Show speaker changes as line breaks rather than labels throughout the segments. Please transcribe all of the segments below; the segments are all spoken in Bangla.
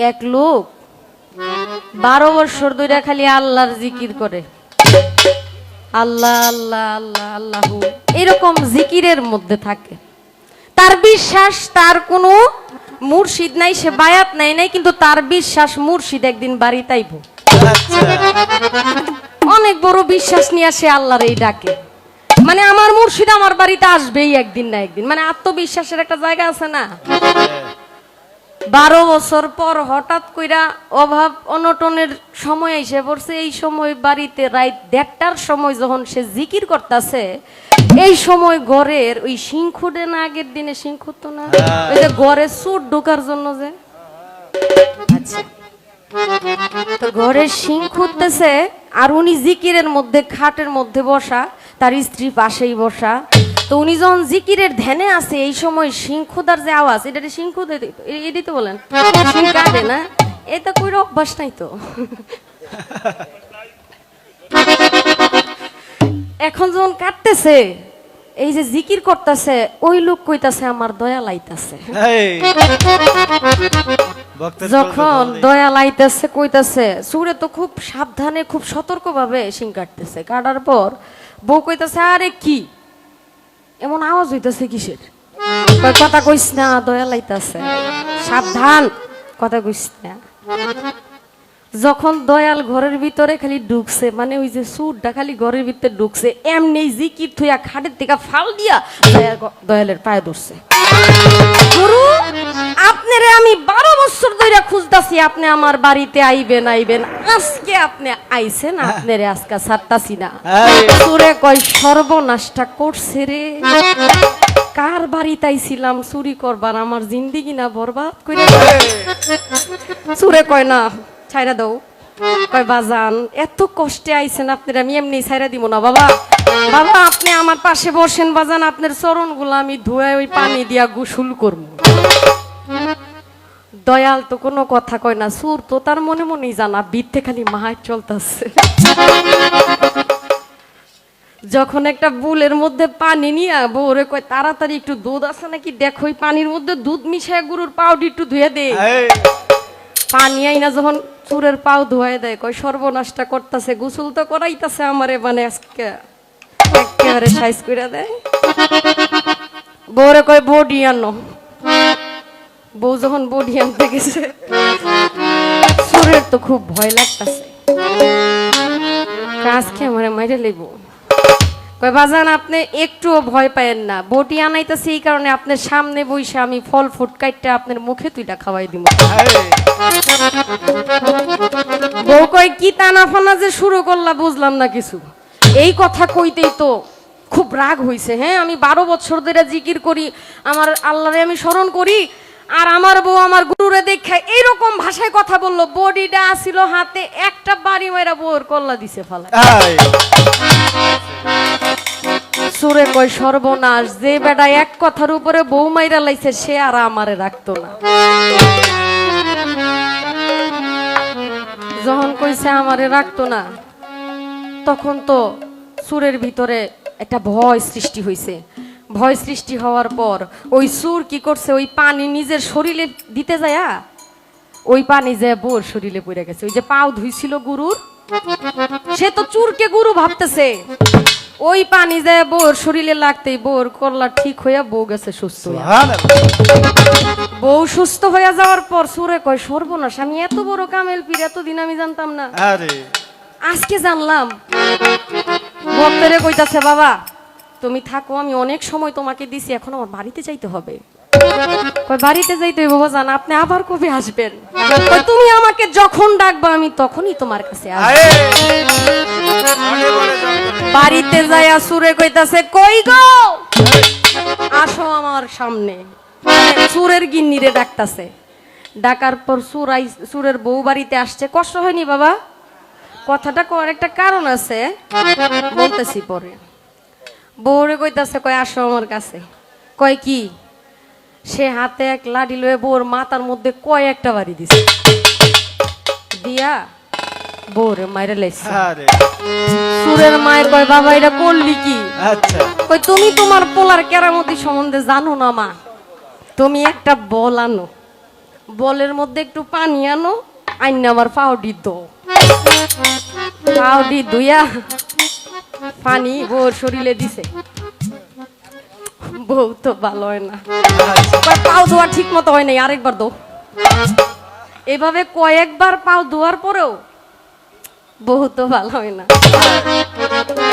এক লোক 12 বছর ধরে খালি আল্লাহর জিকির করে, আল্লাহ আল্লাহ আল্লাহ আল্লাহু এরকম জিকিরের মধ্যে থাকে। তার বিশ্বাস তার কোনো মুর্শিদ নাই, সে বায়াত নাই নাই, কিন্তু তার বিশ্বাস মুর্শিদ একদিন বাড়িতে আইব। অনেক বড় বিশ্বাস নিয়ে সে আল্লাহর এই ডাকে, মানে আমার মুর্শিদ আমার বাড়িতে আসবেই একদিন না একদিন, মানে আত্মবিশ্বাসের একটা জায়গা আছে না। 12 বছর পর হঠাৎ কইরা অভাব অনটনের সময় এসে পড়ছে। এই সময় বাড়িতে রাত 1:30টার সময় যখন সে জিকির করতেছে, এই সময় ঘরের ওই সিংখুডে না, আগের দিনে সিংখুড তো না, ওই যে ঘরে চোর ঢোকার জন্য যে, আচ্ছা তো ঘরে সিং খুঁজতেছে, আর উনি জিকিরের মধ্যে খাটের মধ্যে বসা, তার স্ত্রী পাশেই বসা। তো উনি যখন জিকিরের ধ্যানে আছে, এই সময় সিং খোদার যে আওয়াজ, এটা সিং খুদে এটাই তো বলেন, সিং কাটে না, এটা কই অভ্যাস নাই তো। এখন যখন কাটতেছে, এই যে জিকির করতেছে, ওই লোক কইতাছে আমার দয়া লাইতাছে। যখন দয়া লাইতেছে কইতাছে, সুরে তো খুব সাবধানে খুব সতর্ক ভাবে শিং কাটতেছে। কাটার পর বউ কইতাছে আরে কি এমন আওয়াজ হইতাছে কিসের? কথা কইস না, দয়া লাইতাছে, সাবধান, কথা কইস না। যখন দয়াল ঘরের ভিতরে খালি ঢুকছে, মানে ওই যে সুরটা খালি ঘরের ভিতরে ঢুকছে, এমনি জিকির থইয়া খাটের থেকে ফাল দিয়া দয়ালের পায়ে ধরছে। গুরু, আপনারে আমি 12 বছর ধরে খুঁজতাছি, আপনি আমার বাড়িতে আইবেন আইবেন, আজকে আপনি আইছেন, আপনারে আজকে ছাড়তাছি না। সুরে কয় সর্বনাশটা করছে রে, কার বাড়িতে আইছিলাম চুরি করবার, আমার জিন্দেগি না বরবাদ করে। সুরে কয় না ছাইরা দাও। কয় বাজান এত কষ্টে আইছেন, আপনার আমি এমনি ছাইরা দিব না। বাবা বাবা আপনি আমার পাশে বসেন বাজান, আপনার চরণগুলো আমি ধুয়ে ওই পানি দিয়া গোসল করব। দয়াল তো কোনো কথা কয় না, সুর তো তার মনে মনেই জানা, বিদ্যে খালি মাহায় চলতেছে। যখন একটা বুলের মধ্যে পানি নিয়ে বউরে কয় তাড়াতাড়ি একটু দুধ আছে নাকি দেখো, ওই পানির মধ্যে দুধ মিশায় গরুর পাউডি একটু ধুয়ে দে। পানি আইনা যখন চুরের পাও ধোয়াই দেয়, কয় সর্বনাশটা করতেছে, গোসল তো করাইতেছে আমারে, মানে আজকে একেবারে সাইজ করে দেয়। বউরে কয় বডি আনো। বউ যখন বডি আনতে গেছে, চুরের তো খুব ভয় লাগতেছে, আজকে আমারে মাইরে লইব। কয় বাজান আপনি একটুও ভয় পায়েন না, বটি আনাইতেছি এই কারণে আপনার সামনে বইসে আমি ফল ফুট কাইটটা আপনার মুখে তুইটা খাওয়াই দিব। বউ কয় কি টানা ফানা যে শুরু করলা বুঝলাম না কিছু। এই কথা কইতেই তো খুব রাগ হইছে। হ্যাঁ আমি 12 বছর ধরে জিকির করি, আমার আল্লাহরে আমি স্মরণ করি, আর আমার বউ আমার গুরুরে দেখে এইরকম ভাষায় কথা বললো, বডিটা আসিল হাতে, একটা বাড়ি মাইরা বউর কল্লা দিছে ফালায়। সুরে কয় সর্বনাশ, যে বেটা এক কথার উপরে বউ মাইরা লাইছে সে আর আমারে রাখতো না। যখন কইছে আমারে রাখতো না, তখন তো সুরের ভিতরে একটা ভয় সৃষ্টি হইছে। ভয় সৃষ্টি হওয়ার পর ওই সুর কি করছে, ওই পানি নিজের শরীরে দিতে যায়া ওই পানি যে বউর শরীরে পড়ে গেছে। ওই যে পাও ধুইছিল গুরুর, সে তো চুরকে গুরু ভাবতেছে, ওই পানি যে বউর শরীরে লাগতেই বউর কল্লা ঠিক হইয়া বউ গেছে সুস্থ। বউ সুস্থ হইয়া যাওয়ার পর সুরে কয় সর্বনাশ, আমি এত বড় কামেল পীর এতদিন আমি জানতাম না, আজকে জানলাম। ভক্তরে কইতাছে বাবা তুমি থাকো, আমি অনেক সময় তোমাকে দিছি, এখন আমার বাড়িতে যাইতে হবে। কয় বাড়িতে যাইতে হইব বাজান, আপনি আবার কবে আসবেন? কয় তুমি আমাকে যখন ডাকবা আমি তখনই তোমার কাছে আসব। বাড়িতে যাইয়া সুরে কইতাছে কই গো আসো আমার সামনে, সুরের গিন্নিরে ডাকতাছে। ডাকার পর সুরের বউ বাড়িতে আসছে। কষ্ট হয়নি বাবা? কথাটা কর একটা কারণ আছে, বলতেছি পরে। বউরে কইতাছে কয় আসো আমার কাছে। কয় কি? সে হাতে এক লাঠি লয়ে বউর মাথার মধ্যে কয়েকটা বাড়ি দিছে, দিয়া বউরে মাইরে লাইছে। সুরের মায়ের কয় বাবা এটা করলি কি? কই তুমি তোমার পোলার কেরামতি সম্বন্ধে জানো না মা, তুমি একটা বল আনো, বলের মধ্যে একটু পানি আনো, আইন আমার পাউডি দো। পাউডি দুইয়া পানি বউর শরীরে দিছে। বউ তো ভালো হয় না, পাও ধোয়া ঠিক মতো হয় নাই, আরেকবার দো। এভাবে কয়েকবার পাও ধোয়ার পরেও বউ তো ভালো হয় না।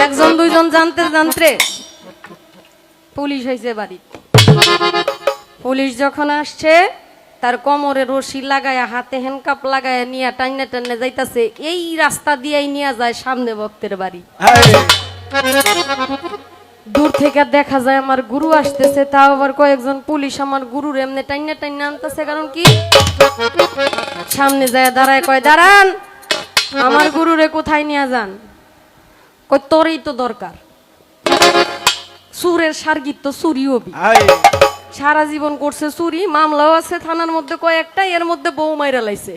একজন দুইজন জানতে জানতে পুলিশ হয়েছে বাড়ি। পুলিশ যখন আসছে, তার কোমরে রশি লাগায়া, হাতে হ্যান্ডকাপ লাগায়া নিয়ে টাইনে টাইনে যাইতাছে। এই রাস্তা দিয়েই নিয়ে যায় সামনে ভক্তের বাড়ি। দূর থেকে দেখা যায় আমার গুরু আসতেছে, তাও আবার কয়েকজন পুলিশ আমার গুরুর এমনি টাইনে টাইনে আনতেছে। কারণ কি, সামনে যায় দাঁড়ায়, কয় দাঁড়ান, আমার গুরুরে কোথায় নিয়ে যান? কয় তোরই তো দরকার, সুরের সার্গিত তো চুরি হবি। সারা জীবন করছে চুরি, মামলাও আছে থানার মধ্যে কয়েকটা, এর মধ্যে বউ মাইরা লাইছে।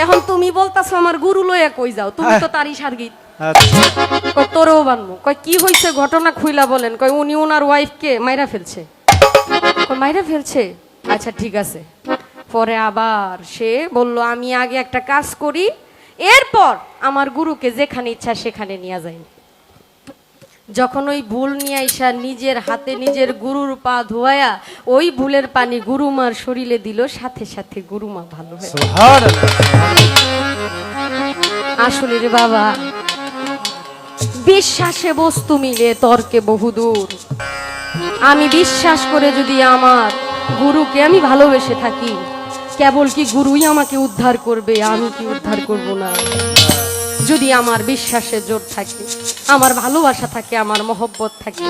এখন তুমি বলতাছো আমার গুরু লইয়া কই যাও, তুমি তো তারই সার্গিত। কয় তোরও বানবো। কয় কি হয়েছে, ঘটনা খুইলা বলেন। কয় উনি ওনার ওয়াইফকে মাইরা ফেলছে। কয় মাইরা ফেলছে? আচ্ছা ঠিক আছে। পরে আবার সে বলল, আমি আগে একটা কাজ করি, এরপর আমার গুরুকে যেখানে ইচ্ছা সেখানে নিয়ে যাই। যখন ওই ভুল নিয়ে আইসা নিজের হাতে নিজের গুরুর পা ধোয়া ওই ভুলের পানি গুরুমার শরীরে দিল, সাথে সাথে গুরুমা ভালো হয়ে। আসলে রে বাবা, বিশ্বাসে বস্তু মিলে তর্কে বহুদূর। আমি বিশ্বাস করে যদি আমার গুরুকে আমি ভালোবেসে থাকি, কেবল কি গুরুই আমাকে উদ্ধার করবে, আমি কি উদ্ধার করব না? যদি আমার বিশ্বাসে জোর থাকে, আমার ভালোবাসা থাকে, আমার মহব্বত থাকে,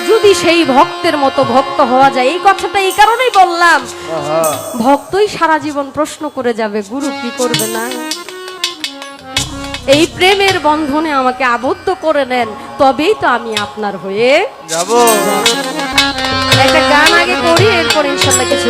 যদি সেই ভক্তের মতো ভক্ত হওয়া যায়। এই কথাটা এই কারণেই বললাম, ভক্তই সারা জীবন প্রশ্ন করে যাবে গুরু কি করবে না। এই প্রেমের বন্ধনে আমাকে আবদ্ধ করে নেন, তবেই তো আমি আপনার হয়ে যাব। একটা গান আগে করি, এরপর ইনশাল্লাহ কিছু